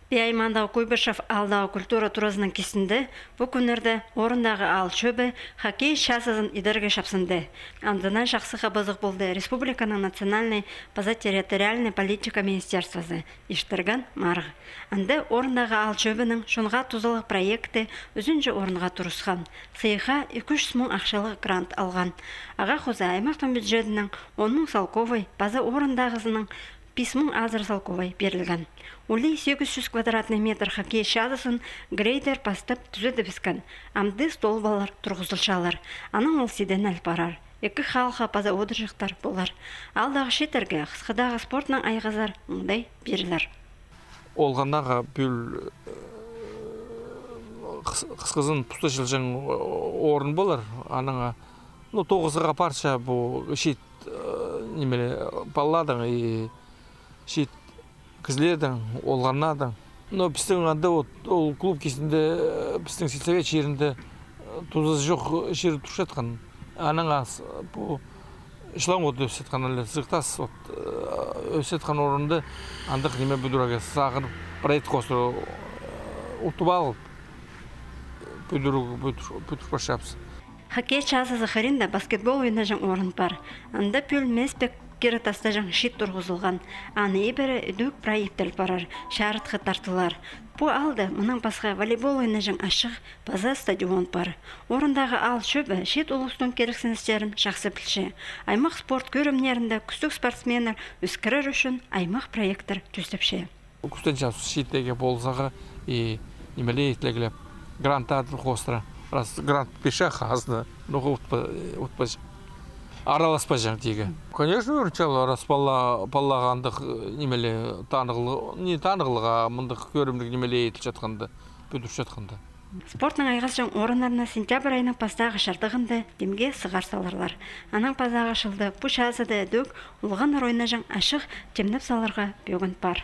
Бейаймандағы Куйбышев алдағы культура туразының кесінде бұл күнерді орындағы ал шөбі хоккей шасызын идерге шапсынды. Андына жақсы қабызық болды Республиканың национальный база территориальный политика министерствосы иштірген марғы. Анды орындағы ал шөбінің шонға тұзылық проекты үзінжі орынға тұрысқан. Сыйға 200 мың ақшалық грант алған. Аға қоза аймақтың бюджетінің 10 мың салковой база орындағызының 5 мың азыр салковой берілген. Улей 800 квадратный метр хоккей шазысын грейдер бастып түзеді бізген. Амды столбалар тұрғызылшалар. Аның ол седен әл барар. Екі халға база одыржықтар болар. Алдағы шетерге қысқыдағы спортның айғазар мұндай берілер. Олғаннаға бүл қысқызын пұста жылжың орын болар. Аныңа 9-ға парша бұл шет немелі балладың шет кізлердің, олғаннадың. Но біздің анда ол клуб кесінде біздің сельсовет жерінде тузасы жоқ жері тұршы атқан. Аның бұл ішлам оты өсетқан әлі зықтас өсетқан орынды андық неме бүдіраға сағын проект қосыр ұтып алып бүдір башапсы. Хоккей часызы харинда баскетбол ойына жан орын бар. Анда пүл мәспек кератаста жан шит тұрғызылған. Аны ебірі үдік проекттел барар, шарытқы тартылар. Бұ алды, мұның басқа волейбол ойына жан ашық база стадион бар. Орындағы ал шөбі шет ұлыстың керексіністерін жақсы білші. Аймақ спорт көрімнерінде күстік спортсменер өскірір үшін аймақ проекттер түстіпші. Күстен жасы шеттеге болсаға немеле етлегілеп гранттарды қостыра. Раз грант пешах азды, но ұтпаж. Араласпаж жаң тегі. Конечно, үрчал раз паллағандық немеле не танығылыға, мұндық көрімдік немеле етіл жатқанды, бүдір жатқанды. Спортның айғас жан орынларына сентябрь айының пастағы шартығынды демге сығар саларлар. Аның пазағы шылды, бұш азыды дөк, ұлған оройна жан ашық темніп саларға бөгін бар.